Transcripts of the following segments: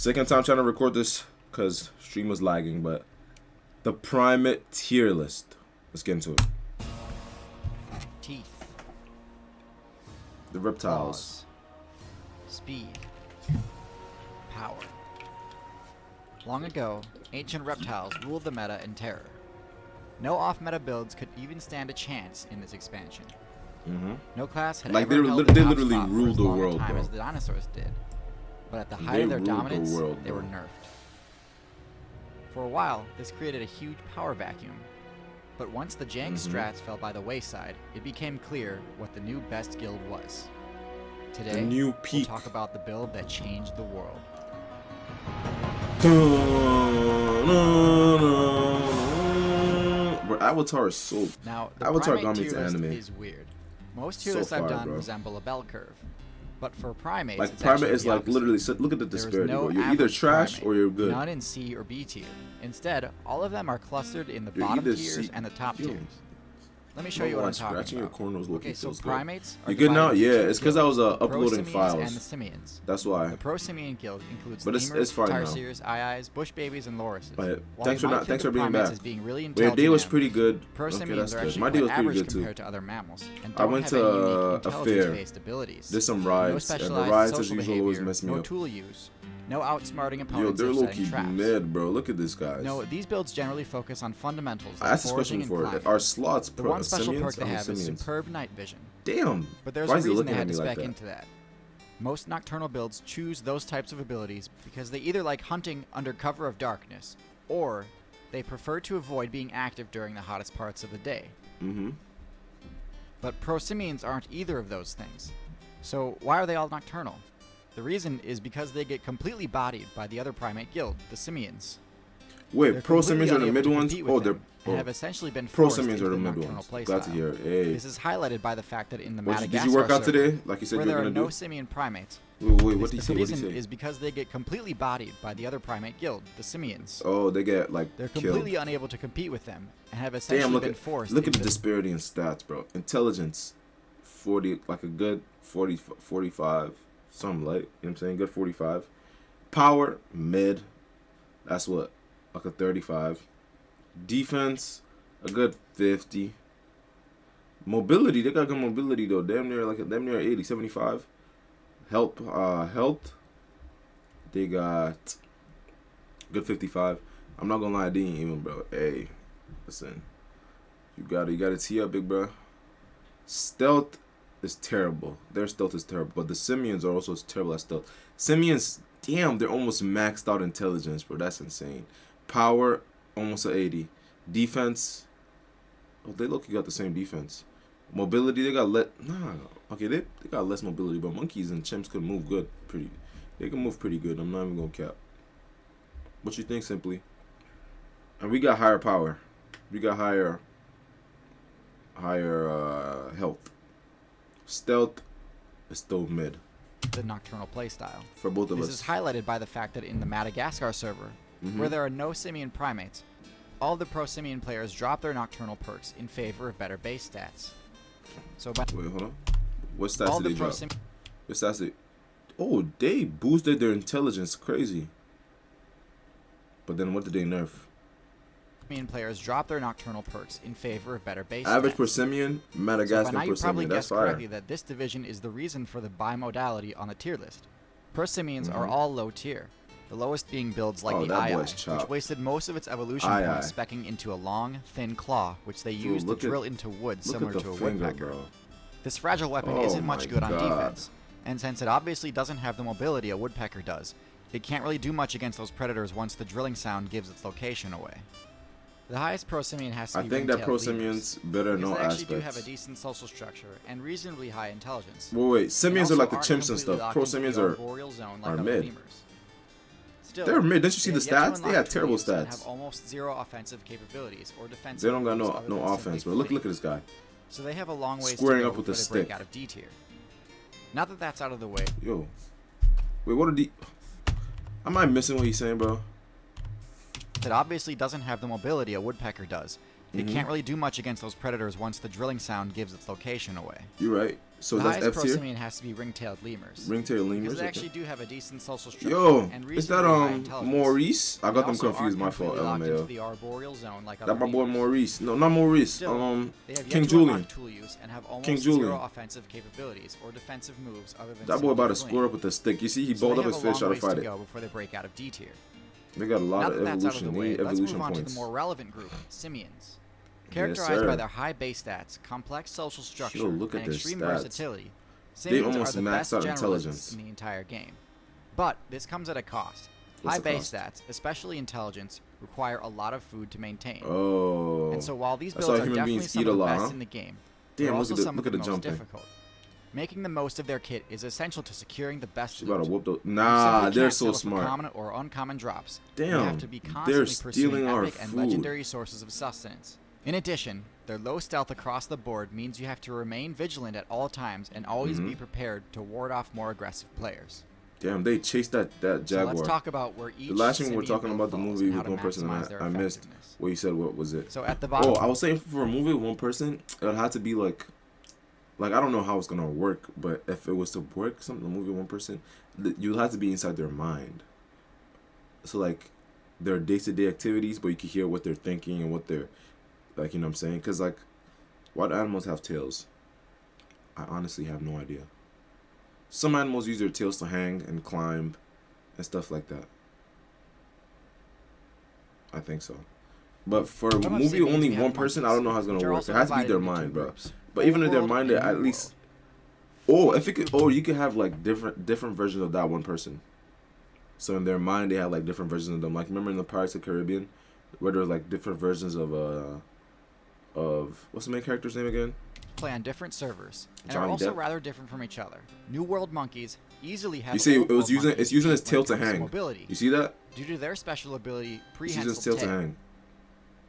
Second time trying to record this because stream was lagging, but the Primate tier list. Let's get into it. Teeth. The reptiles. Claws. Speed. Power. Long ago, ancient reptiles ruled the meta in terror. No off-meta builds could even stand a chance in this expansion. No class had Like ever held they the top literally spot for ruled as the long a world, time bro. as the dinosaurs did. But at the height They of their ruled the dominance, world, they were bro. nerfed. For a while, this created a huge power vacuum. But once the jank strats fell by the wayside, it became clear what the new best guild was. Today, The new we'll peak. talk about the build that changed the world. Bro, Avatar is so. Now, the Avatar Primate got me tier to list anime. is weird. Most tier So lists I've fire, done bro. resemble a bell curve. But for Primates, Like it's Primate actually is the like opposite. literally. Look at the There is disparity, no bro. You're either average trash primate, or you're good. None in C or B tier. Instead, all of them are clustered in the You're bottom either tiers C- and the top Yo. tiers. Let me show you what I'm talking Scratching your about. corners Okay, so feels good. primates are You good now? divided into Yeah, two it's because I was guilds, the uploading prosimians files. and the simians. That's why. The prosimian guild includes But it's lemurs, fine now. tarsiers, aii, bush babies, and lorises. But While thanks you for might not. Thanks think for of being primates back. as being really Your intelligent day was animals, pretty good. Okay, prosimians that's are good. actually My day was quite pretty average good too. compared to other mammals and I don't went have to any a unique fair. intelligence-based abilities. Did some No rides, and the specialized rides as social usual always behavior, mess me no up. tool use, no outsmarting Yo, opponents they're or low setting key traps. mad, bro. Look at this guy. No, these builds generally focus on fundamentals I like asked this question foraging and before. climbing. Are slots The one special simians? perk they I'm have is simians. superb night vision. Damn. But there's Why a is he reason they looking at had me to like spec that? into that. Most nocturnal builds choose those types of abilities because they either like hunting under cover of darkness, or they prefer to avoid being active during the hottest parts of the day. But prosimians aren't either of those things. So why are they all nocturnal? The reason is because they get completely bodied by the other primate guild, the simians. Wait, They're pro completely simians are the unable mid to ones? compete with Oh, them they're and have essentially been pro forced simians into are the the mid nocturnal ones. playstyle. Glad to hear. Hey. This is highlighted by the fact that in the Did Madagascar you work out server, today? Like you said where you were there are gonna no do? simian primates, Wait, what did he the say? What did reason he say? is because they get completely bodied by the other primate guild, the simians. Oh, they get like They're killed. completely unable to compete with them and have essentially Damn, been forced look at the into disparity in stats, bro. Intelligence, 40, like a good 40, 45, something like, you know what I'm saying? Good 45. Power, mid, that's what, like a 35. Defense, a good 50. Mobility, they got good mobility though. Damn near 80, 75. Health, they got good 55. I'm not gonna lie, they ain't even, bro. Hey, listen, you gotta tee up, big bro. Stealth is terrible. Their stealth is terrible, but the simians are also terrible at stealth. Simians, damn, they're almost maxed out intelligence, bro. That's insane. Power, almost a 80. Defense, oh, they look, you got the same defense. Mobility, they got okay, they got less mobility, but monkeys and chimps could move good, they can move pretty good. I'm not even gonna cap. What you think, Simply? And we got higher power, we got higher health. Stealth is still mid the nocturnal playstyle. for both of This us. is highlighted by the fact that in the Madagascar server, where there are no simian primates, all the prosimian players drop their nocturnal perks in favor of better base stats. So by Wait, hold on. What stats all did the they drop? prosimian What stats did? Oh, they boosted their intelligence. Crazy. But then what did they nerf? players drop their nocturnal perks in favor of better base Average stats. per simian, So by Madagascar now per you probably simian. That's guessed fire. correctly that this division is the reason for the bimodality on the tier list. Prosimians are all low tier, the lowest being builds like Oh, the that ii, boy's which chopped. wasted most of its evolution Ii. points specking into a long, thin claw, which they used to look at- drill into wood Look similar at the to a finger, woodpecker. bro. This fragile weapon Oh isn't much my good on God. defense, and since it obviously doesn't have the mobility a woodpecker does, it can't really do much against those predators once the drilling sound gives its location away. The highest prosimian has to I be think that ring-tailed prosimians better in because all they actually do have a aspects. decent social structure and reasonably high intelligence. Wait. Simians also are like the aren't chimps and completely stuff. locked into Prosimians the are arboreal zone like are other mid. lemurs. Still, They're mid. Didn't you see they the have yet to stats? They unlock had terrible trees and stats. have almost zero offensive capabilities or defensive. They don't got moves no other than offense, simply bro. Look fleeing. at this guy. So they have a long ways Squaring to go up with before a they break stick. out of D tier. Now that that's out of the way, Yo. Wait, what are the? Am I missing what he's saying, bro? it obviously doesn't have the mobility a woodpecker does. It can't really do much against those predators once the drilling sound gives its location away. You're right. So The that's highest F pro tier. simian has to be ring-tailed lemurs. Ring-tailed lemurs. Because they Okay. actually do have a decent social structure Yo, and is that reasonably high intelligence. Maurice? I They got them also confused. aren't My fault. completely locked into LMAO. the arboreal zone like That other my boy lemurs. Maurice. No, not Maurice. Still, they have yet King to Julian. unlock tool use and have almost King zero Julian. offensive capabilities or defensive moves other than That boy about to simply score fleeing. up with a stick. You see, he So balled they up have his a fist, long trying to ways fight to it. go before they break out of D tier. They got a lot Now of that that's out of evolution. the way, let's Evolution move on to points. the more relevant group, simians. Yes, Characterized sir. by their high base stats, complex social structure, look at and their extreme stats. versatility, They simians are almost the maxed best out generalists intelligence. in the entire game. But this comes at a cost. What's High the base cost? stats, especially intelligence, require a lot of food to maintain. Oh. And so while these That's builds why are human definitely beings some eat of a the lot, best huh? in the game, Damn, they're look also at the some of the most jumping. difficult. Making the most of their kit is essential to securing the best She about to loot. whoop those. You Nah, simply they're can't so settle for smart. common or uncommon drops. You Damn, have to be they're constantly stealing pursuing our epic and food. legendary sources of sustenance. In addition, their low stealth across the board means you have to remain vigilant at all times and always be prepared to ward off more aggressive players. Damn, they chased that So Jaguar. let's talk about where each The last thing we were simian talking build about the falls movie and how with to one person, maximize their I missed effectiveness. what you said. What was it? So at the bottom, Oh, I was saying for a movie with one person, it had to be like I don't know how it's gonna work, but if it was to work, something a movie with one person, you'll have to be inside their mind. So like their day-to-day activities, but you can hear what they're thinking and what they're like. You know what I'm saying? Because like, what animals have tails? I honestly have no idea. Some animals use their tails to hang and climb and stuff like that. I think so. But for a Some of movie simians only we have one person, I don't know how it's which gonna are work. also It has to be divided their into two mind, bro. groups. But even Old in their World mind, and at New least. World. Oh, if it could, or you could have like different versions of that one person. So in their mind, they have like different versions of them. Like remember in the Pirates of the Caribbean, where there was like different versions of what's the main character's name again? Play on different servers and Johnny are also Depp? rather different from each other. New World monkeys easily have You see, Old it was World using monkeys it's using its when tail it to comes hang. mobility. You see that? Due to their special ability, It's using its prehensile tail to tail. hang.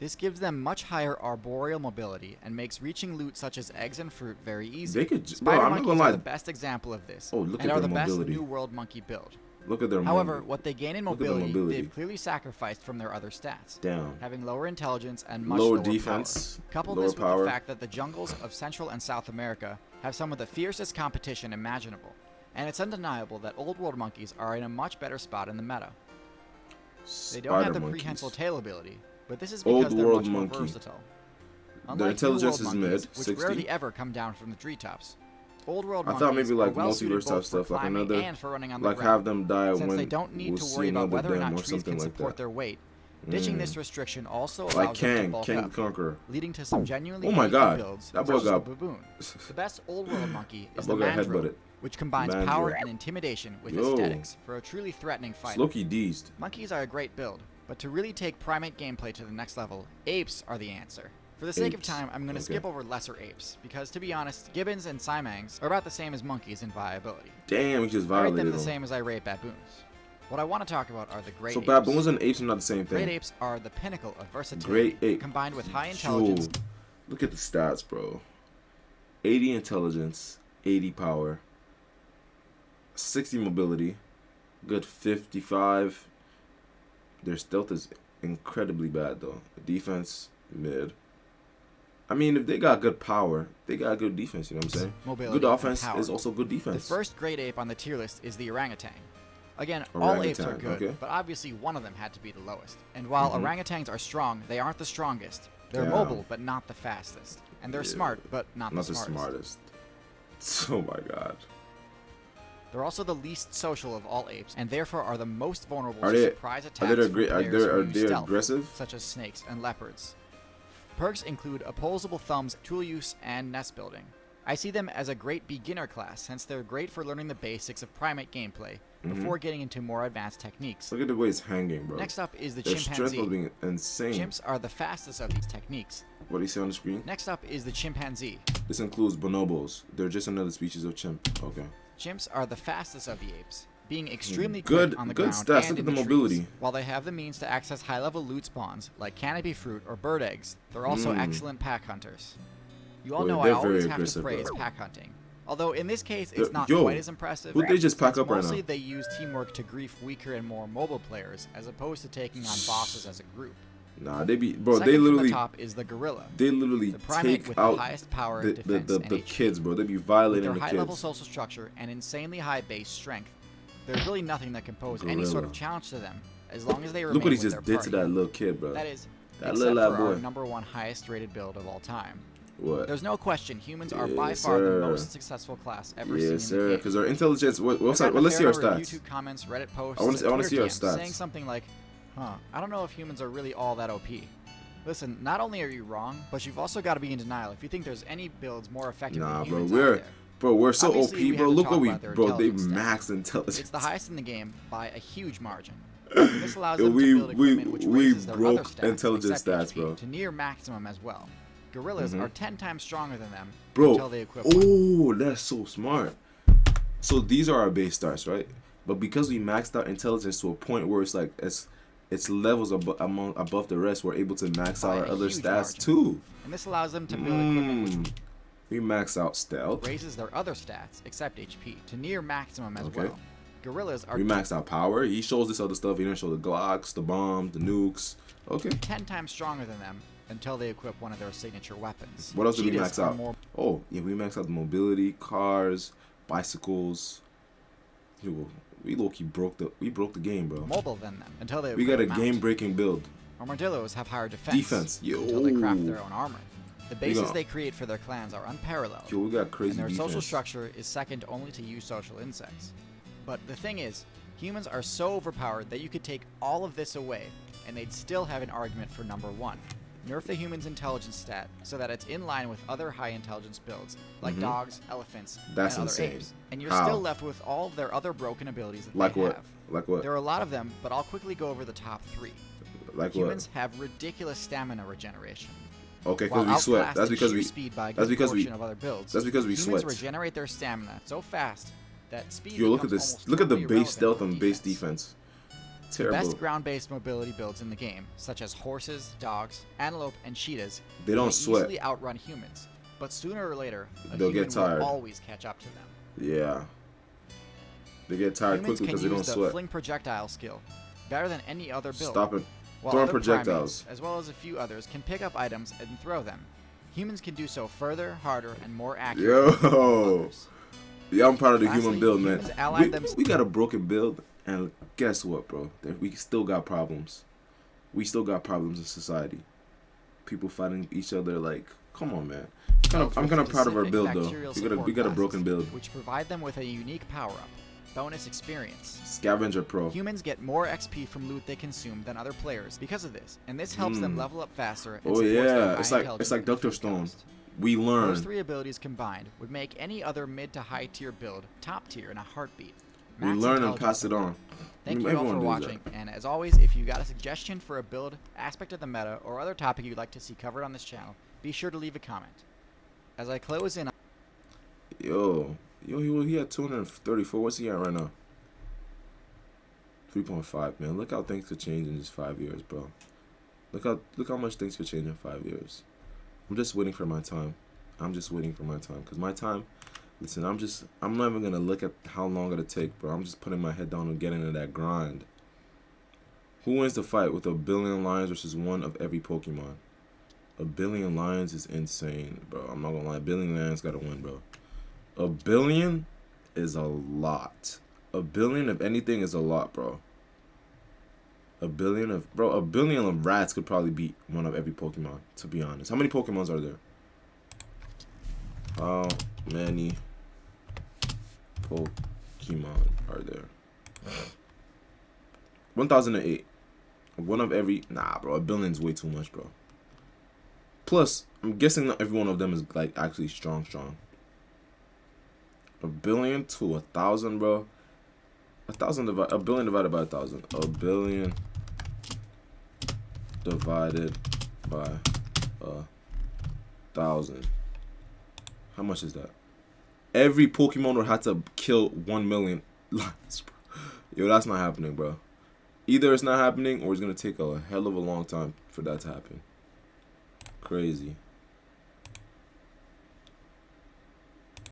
This gives them much higher arboreal mobility and makes reaching loot such as eggs and fruit very easy. They could. Spider Bro, I'm not monkeys gonna are lie. the best example of this, Oh, look and at are their the best mobility. New World monkey build. Look at their. However, what they gain in Look at the mobility. they've clearly sacrificed from their other stats, Down. having lower intelligence and much Lower lower defense, power. Couple lower this with power. the fact that the jungles of Central and South America have some of the fiercest competition imaginable, and it's undeniable that Old World monkeys are in a much better spot in the meta. They don't have the prehensile tail ability, but this is because Old they're World much more monkey. versatile. Their Unlike New intelligence World is monkeys, mid, which 60. rarely ever come down from the treetops. Old World I monkeys thought maybe are like well suited multiverse type both for stuff, like climbing another, and for running on the like ground, have them die since when they don't need we'll to see worry about another whether or them not or trees something can like support that. their weight. Ditching this restriction also allows Like them to bulk Kang up, the Conqueror. leading to some genuinely Oh my meaningful God, builds, that boy such as the got- baboon. The best Old World monkey is That the boy got mandrill, headbutted. which combines Mandrill. power and intimidation with Yo. aesthetics for a truly threatening It's fighter. Loki deezed. Monkeys are a great build, but to really take Primate gameplay to the next level, apes are the answer. For the sake of Apes. time, I'm going to Okay. skip over lesser apes, because to be honest, gibbons and siamangs are about the same as monkeys in viability. Damn, we just I rate them violated the them. same as I rate baboons. What I want to talk about are the great So apes. baboons and apes are not the same Great thing. apes are the pinnacle of versatility, Great ape. combined with high intelligence. Yo, look at the stats, bro. 80 intelligence, 80 power, 60 mobility, good 55. Their stealth is incredibly bad though. Defense mid. I mean, if they got good power, they got good defense. You know what I'm saying? Mobility Good and offense power. is also good The defense. first great ape on the tier list is the orangutan. Again, all apes are Orangutan, good, okay. but obviously one of them had to be the lowest. And while orangutans are strong, they aren't the strongest. They're Damn. mobile, but not the fastest. And they're Yeah. smart, but not Not the the smartest. smartest. Oh my god. They're also the least social of all apes, and therefore are the most vulnerable Are to they- surprise Are attacks they from aggra- are players they, who are use they stealth, aggressive? such as snakes and leopards. Perks include opposable thumbs, tool use, and nest building. I see them as a great beginner class, since they're great for learning the basics of primate gameplay before getting into more advanced techniques. Look at the way it's hanging, bro. Next up is the Their strength chimpanzee. was being insane. Chimps are the fastest of these techniques. What do you see on the screen? Next up is the chimpanzee. This includes bonobos. They're just another species of chimp. Okay. Chimps are the fastest of the apes, being extremely Good- quick on the good ground stats. and Look in at the trees. mobility. While they have the means to access high-level loot spawns like canopy fruit or bird eggs, they're also excellent pack hunters. You all Well, know I they're always very have to aggressive, praise bro. pack hunting. Although in this case it's not Yo, quite as impressive. who'd they just pack since up right mostly now? they use teamwork to grief weaker and more mobile players as opposed to taking on bosses as a group. Nah, they be bro. Second They from literally the top is the gorilla, they literally the primate take with out the highest power, defense, and the HP. kids, bro. They be With violating their the high-level kids. social structure and insanely high base strength, there's really nothing that can pose any sort of Gorilla. challenge to them as long as they remain Look what he with just their did party. to that little kid, bro. That is, That except little for our boy. #1 highest-rated build of all time. What? There's no question humans are Yes, by far the sir. most successful class ever seen in Yes, the sir. game. Because our intelligence. I've gotten Well, a let's see fair our number of stats. YouTube comments, Reddit posts, I wanna and see our Twitter stats. DMs saying something like, I don't know if humans are really all that OP. Listen, not only are you wrong, but you've also got to be in denial if you think there's any builds more effective than Nah, bro. humans out there. We're so Obviously, we OP, bro. have to Look talk what we, about their bro. They intelligence stat. max intelligence. It's the highest in the game by a huge margin. This allows them we to build equipment which we raises their other broke stats, intelligence except stats, HP, bro. to near maximum as well. Gorillas are 10 times stronger than them Bro, until they equip one. oh, that's so smart. So these are our base stats, right? But because we maxed out intelligence to a point where it's like it's levels above the rest, we're able to max By out our a other huge stats margin. too. And this allows them to build equipment which We max out stealth. raises their other stats, except HP, to near maximum as Okay. well. Gorillas are We max out power. He shows this other stuff. He didn't show the Glocks, the bombs, the nukes. Okay. 10 times stronger than them until they equip one of their signature weapons. What else did we Cheetahs max are out? more Oh, yeah, we maxed out the mobility, cars, bicycles. Yo, we low-key broke the game, bro. mobile than them until they We equip got a mount. game-breaking build. Armadillos have higher defense, Defense. Yo. until they craft their own armor. The bases got- they create for their clans are unparalleled, Yo, we got crazy and their defense. social structure is second only to eusocial insects. But the thing is, humans are so overpowered that you could take all of this away, and they'd still have an argument for #1. Nerf the human's intelligence stat so that it's in line with other high intelligence builds, like dogs, elephants, That's and other insane. apes. And you're How? still left with all of their other broken abilities that Like they what? have. Like what? There are a lot of them, but I'll quickly go over the top 3. Like Humans have ridiculous stamina regeneration. what? Okay, While because we sweat. outclassed That's in because sheer we. speed by a that's good because we- portion of other builds. that's because we humans sweat. regenerate their stamina so fast that speed. Yo, look at becomes this. almost Look at the totally base irrelevant stealth on and base defense. The Terrible. best ground-based mobility builds in the game, such as horses, dogs, antelope, and cheetahs, They don't may sweat. easily outrun humans. But sooner or later, a They'll human get tired. will always catch up to them. Yeah. They get tired Humans quickly can because they don't use the sweat. fling projectile skill better than any other build. Stop it. While Throwing other projectiles. primates, as well as a few others, can pick up items and throw them. Humans can do so further, harder, and more accurately. than Yo. others. Yeah, I'm proud of the Lastly, human build, man. humans allied We, themselves- we got a broken build, and guess what, bro? We still got problems. We still got problems in society. People fighting each other, like, come on, man. I'm kind of proud of our Specific build, bacterial though. support We got a classes, broken build. which provide them with a unique power-up, bonus experience. Scavenger Pro. Humans get more XP from loot they consume than other players because of this, and this helps them level up faster. And Oh supports their yeah, high it's like intelligence Dr. and Stone. cost. We Those learn. 3 abilities combined would make any other mid to high tier build top tier in a heartbeat. We Max learn and intelligence pass it and on. Thank you all Everyone for does watching, that. and as always, if you got a suggestion for a build, aspect of the meta, or other topic you'd like to see covered on this channel, be sure to leave a comment. As I close in, Yo, he had 234. What's he at right now? 3.5, man. Look how things could change in just 5 years, bro. Look how much things could change in 5 years. I'm just waiting for my time. Cause my time. Listen, I'm not even gonna look at how long it'll take, bro. I'm just putting my head down and getting into that grind. Who wins the fight with 1 billion lions versus 1 of every Pokemon? 1 billion lions is insane, bro. I'm not gonna lie. 1 billion lions gotta win, bro. 1 billion is a lot. 1 billion of anything is a lot, bro. 1 billion of rats could probably beat 1 of every Pokemon, to be honest. How many Pokemons are there? How many Pokemon are there? 1008. 1 of every. Nah, bro. 1 billion's way too much, bro. Plus, I'm guessing not every one of them is like actually strong. 1 billion to 1,000, bro. 1 billion divided by 1,000. 1 billion divided by 1,000. How much is that? Every Pokemon would have to kill 1 million lions, bro. Yo, that's not happening, bro. Either it's not happening or it's gonna take a hell of a long time for that to happen. Crazy.